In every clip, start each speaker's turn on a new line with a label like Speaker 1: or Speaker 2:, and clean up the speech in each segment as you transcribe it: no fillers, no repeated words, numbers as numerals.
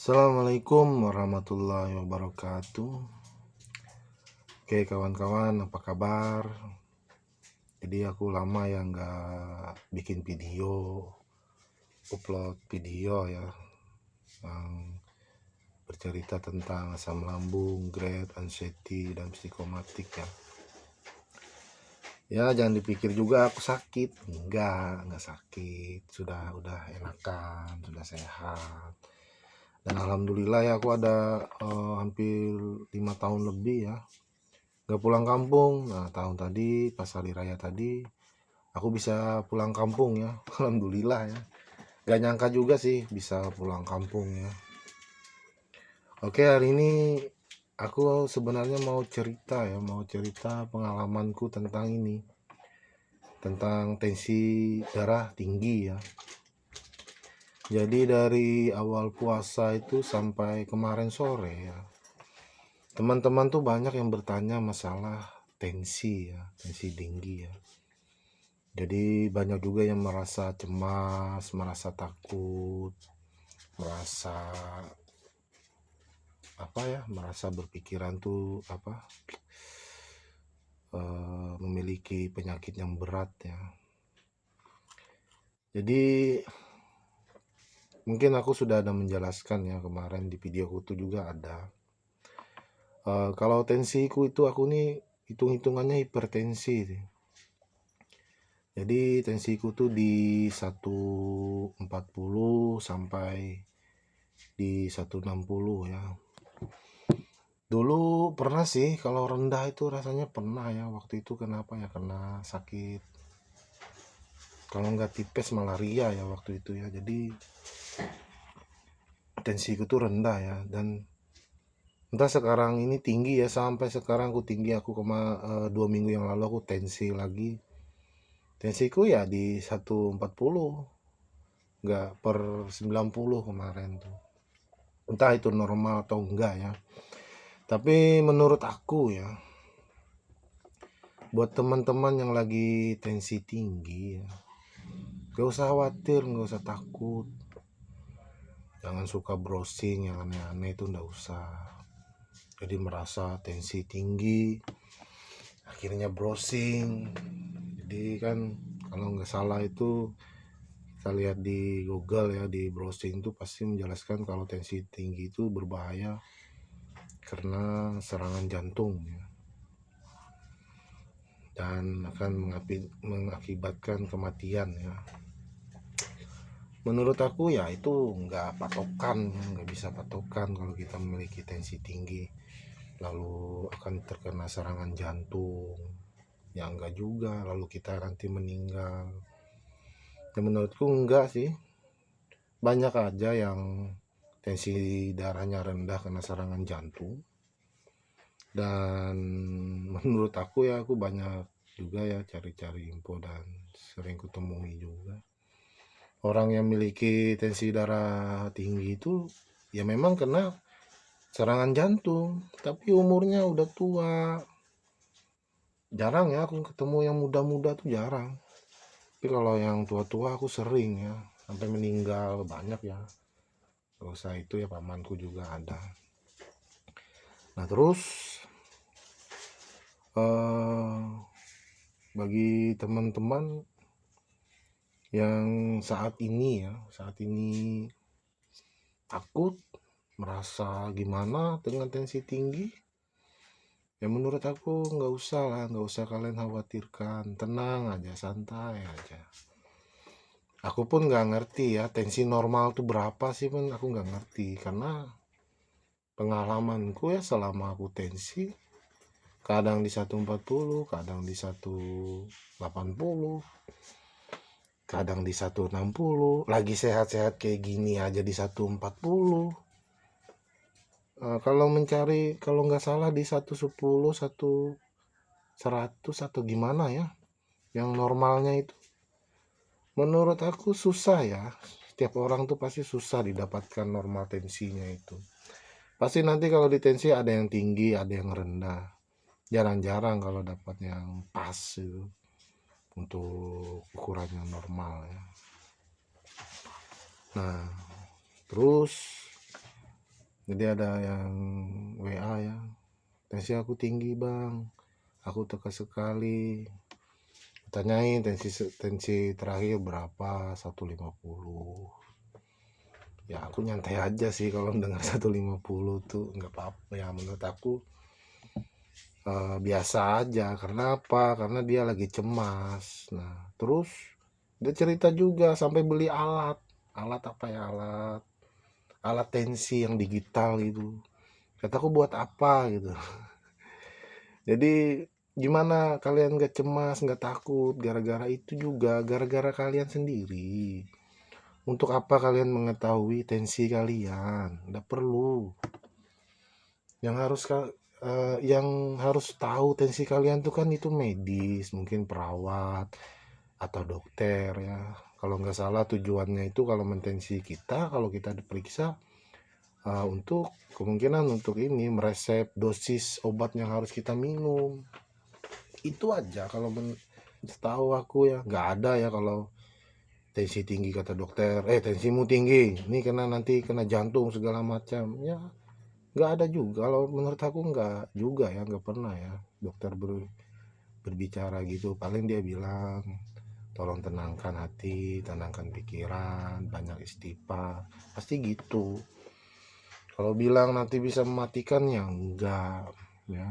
Speaker 1: Assalamualaikum warahmatullahi wabarakatuh. Oke kawan-kawan, apa kabar? Jadi aku lama ya nggak bikin video, upload video ya, yang bercerita tentang asam lambung, GERD, anxiety, dan psikomatik ya. Ya jangan dipikir juga aku sakit, enggak sakit, udah enakan, sudah sehat. Dan alhamdulillah ya aku ada hampir 5 tahun lebih ya nggak pulang kampung. Nah tahun tadi pas hari raya tadi aku bisa pulang kampung ya. Alhamdulillah ya, gak nyangka juga sih bisa pulang kampung ya. Oke, hari ini aku sebenarnya mau cerita pengalamanku tentang ini, tentang tensi darah tinggi ya. Jadi dari awal puasa itu sampai kemarin sore ya, teman-teman tuh banyak yang bertanya masalah tensi ya, tensi tinggi ya. Jadi banyak juga yang merasa cemas, merasa takut, merasa merasa berpikiran tuh memiliki penyakit yang berat ya. Jadi mungkin aku sudah ada menjelaskan ya kemarin di videoku tuh juga ada. Kalau tensiku itu aku nih hitung-hitungannya hipertensi. Jadi tensiku tuh di 140 sampai di 160 ya. Dulu pernah sih kalau rendah itu rasanya pernah ya, waktu itu kenapa ya, kena sakit, kalau nggak tipes malaria ya waktu itu ya. Jadi tensiku tuh rendah ya, dan entah sekarang ini tinggi ya, sampai sekarang aku tinggi. 2 minggu yang lalu aku tensi lagi, tensiku ya di 140, nggak per 90 kemarin tuh. Entah itu normal atau enggak ya, tapi menurut aku ya, buat teman-teman yang lagi tensi tinggi ya, gak usah khawatir, gak usah takut, jangan suka browsing yang aneh-aneh, itu nggak usah. Jadi merasa tensi tinggi akhirnya browsing. Jadi kan kalau nggak salah itu kita lihat di Google ya, di browsing itu pasti menjelaskan kalau tensi tinggi itu berbahaya karena serangan jantung ya, dan akan mengakibatkan kematian ya. Menurut aku ya itu nggak patokan, nggak bisa patokan kalau kita memiliki tensi tinggi lalu akan terkena serangan jantung. Ya enggak juga, lalu kita nanti meninggal. Ya menurutku enggak sih. Banyak aja yang tensi darahnya rendah karena serangan jantung. Dan menurut aku ya, aku banyak juga ya cari-cari info dan sering kutemui juga orang yang memiliki tensi darah tinggi itu ya memang kena serangan jantung, tapi umurnya udah tua. Jarang ya aku ketemu yang muda-muda tuh, jarang. Tapi kalau yang tua-tua aku sering ya, sampai meninggal banyak ya. Dosa itu ya, pamanku juga ada. Nah terus bagi teman-teman yang saat ini takut, merasa gimana dengan tensi tinggi, ya menurut aku nggak usah kalian khawatirkan, tenang aja, santai aja. Aku pun nggak ngerti ya tensi normal tuh berapa sih, pun aku nggak ngerti, karena pengalamanku ya selama aku tensi kadang di 140, kadang di 180, kadang di 160, lagi sehat-sehat kayak gini aja di 140. Kalau mencari, kalau nggak salah di 110, 100 atau gimana ya, yang normalnya itu. Menurut aku susah ya. Setiap orang tuh pasti susah didapatkan normal tensinya itu. Pasti nanti kalau di tensi ada yang tinggi, ada yang rendah. Jarang-jarang kalau dapat yang pas itu untuk ukuran yang normal ya. Nah, terus Jadi ada yang WA ya, tensi aku tinggi bang, aku teka sekali. Tanyain tensi terakhir berapa, 150. Ya aku nyantai aja sih kalau dengar 150 tuh nggak apa-apa ya, menurut aku biasa aja. Karena apa? Karena dia lagi cemas. Nah terus dia cerita juga sampai beli alat apa ya, alat tensi yang digital itu. Kataku buat apa gitu. Jadi gimana kalian gak cemas, gak takut gara-gara itu juga, gara-gara kalian sendiri. Untuk apa kalian mengetahui tensi kalian? Nggak perlu. Yang harus yang harus tahu tensi kalian tuh kan itu medis, mungkin perawat atau dokter ya. Kalau nggak salah tujuannya itu kalau mentensi kita, kalau kita diperiksa untuk kemungkinan untuk ini meresep dosis obat yang harus kita minum. Itu aja kalau setahu aku ya, nggak ada ya kalau tensi tinggi kata dokter, tensimu tinggi, ini kena nanti kena jantung segala macam ya, nggak ada juga. Kalau menurut aku nggak juga ya, nggak pernah ya dokter berbicara gitu. Paling dia bilang tolong tenangkan hati, tenangkan pikiran, banyak istighfar, pasti gitu. Kalau bilang nanti bisa mematikan ya enggak ya.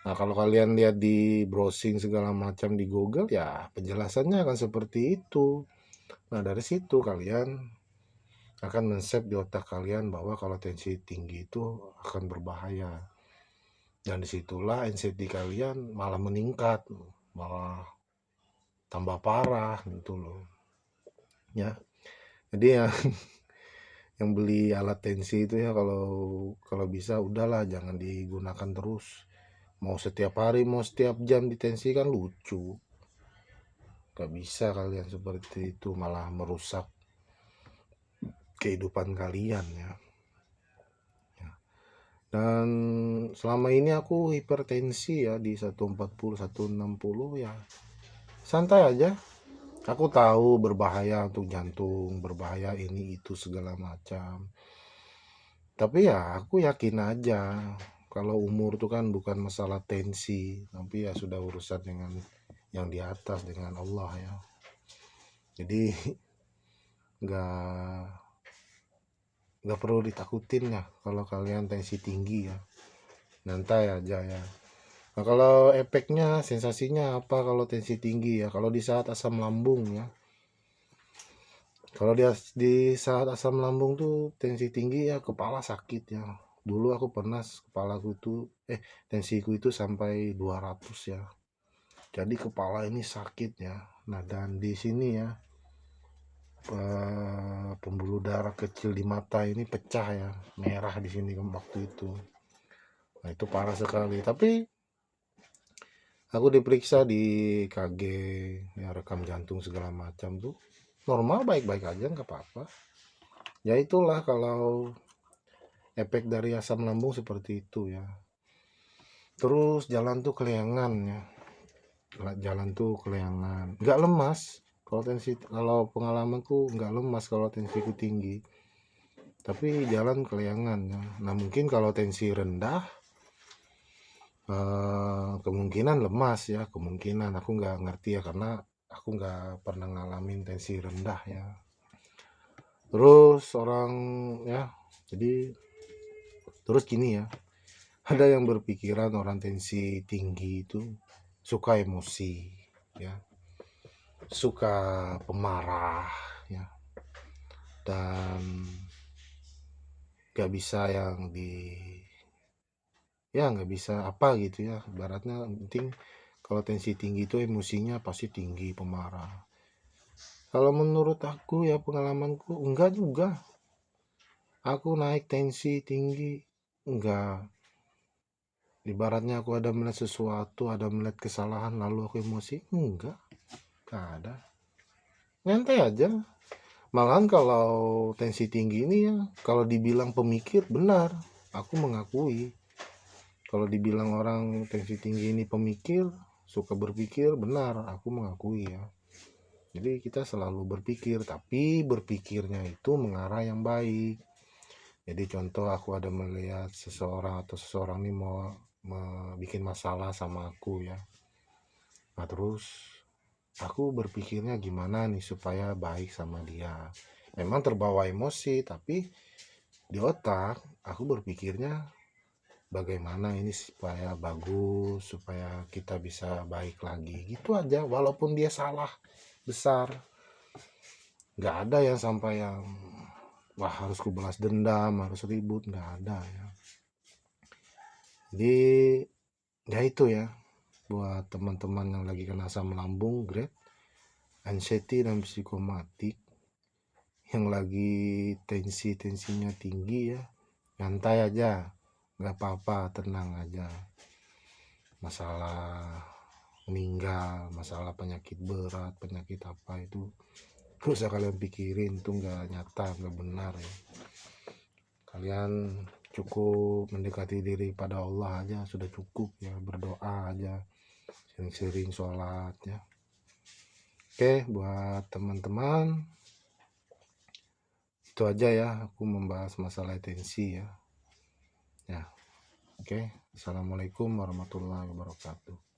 Speaker 1: Nah, kalau kalian lihat di browsing segala macam di Google ya penjelasannya akan seperti itu. Nah, dari situ kalian akan men-save di otak kalian bahwa kalau tensi tinggi itu akan berbahaya. Dan disitulah anxiety kalian malah meningkat, malah tambah parah gitu loh. Ya, jadi ya yang beli alat tensi itu ya kalau kalau bisa udahlah jangan digunakan terus. Mau setiap hari, mau setiap jam ditensi kan lucu. Gak bisa kalian seperti itu, malah merusak kehidupan kalian ya. Dan selama ini aku hipertensi ya di 140, 160 ya. Santai aja. Aku tahu berbahaya untuk jantung, berbahaya ini itu segala macam. Tapi ya aku yakin aja kalau umur tuh kan bukan masalah tensi, tapi ya sudah urusan dengan yang di atas, dengan Allah ya. Jadi nggak nggak perlu ditakutin ya kalau kalian tensi tinggi ya, nyantai aja ya. Nah kalau efeknya sensasinya apa kalau tensi tinggi ya, kalau di saat asam lambung ya, kalau di saat asam lambung tuh tensi tinggi ya kepala sakit ya. Dulu aku pernah kepalaku tuh tensiku itu sampai 200 ya, jadi kepala ini sakit ya. Nah dan di sini ya pembuluh darah kecil di mata ini pecah ya, merah di sini waktu itu. Nah itu parah sekali. Tapi aku diperiksa di KG ya, rekam jantung segala macam tuh normal, baik-baik aja, nggak apa-apa. Ya itulah kalau efek dari asam lambung seperti itu ya. Terus jalan tuh keleangan ya, jalan tuh keleangan, nggak lemas. Kalau pengalamanku nggak lemas kalau tensiku tinggi, tapi jalan keleangan ya. Nah mungkin kalau tensi rendah kemungkinan lemas ya, kemungkinan. Aku nggak ngerti ya karena aku nggak pernah ngalamin tensi rendah ya. Terus orang ya, jadi terus gini ya, ada yang berpikiran orang tensi tinggi itu suka emosi ya, suka pemarah ya, dan gak bisa yang ya nggak bisa apa gitu ya, ibaratnya penting kalau tensi tinggi itu emosinya pasti tinggi, pemarah. Kalau menurut aku ya pengalamanku enggak juga. Aku naik tensi tinggi enggak. Ibaratnya aku ada melihat sesuatu, ada melihat kesalahan lalu aku emosi, enggak. Enggak ada. Nyantai aja. Malahan kalau tensi tinggi ini ya, kalau dibilang pemikir benar, aku mengakui. Kalau dibilang orang tensi tinggi ini pemikir, suka berpikir, benar, aku mengakui ya. Jadi kita selalu berpikir, tapi berpikirnya itu mengarah yang baik. Jadi contoh aku ada melihat seseorang atau seseorang ini mau bikin masalah sama aku ya. Nah terus aku berpikirnya gimana nih supaya baik sama dia. Memang terbawa emosi, tapi di otak aku berpikirnya bagaimana ini supaya bagus, supaya kita bisa baik lagi. Gitu aja, walaupun dia salah besar. Nggak ada yang sampai yang wah harus kubalas dendam, harus ribut, nggak ada ya. Jadi ya itu ya, buat teman-teman yang lagi kena asam lambung, grade anxiety dan psikomatik, yang lagi tensinya tinggi ya, nyantai aja, nggak apa-apa, tenang aja. Masalah meninggal, masalah penyakit berat, penyakit apa itu gak usah kalian pikirin, itu nggak nyata, nggak benar ya. Kalian cukup mendekati diri pada Allah aja sudah cukup ya, berdoa aja, sering-sering sholat ya. Oke, buat teman-teman itu aja ya, aku membahas masalah tensi ya. Ya, oke. Assalamualaikum warahmatullahi wabarakatuh.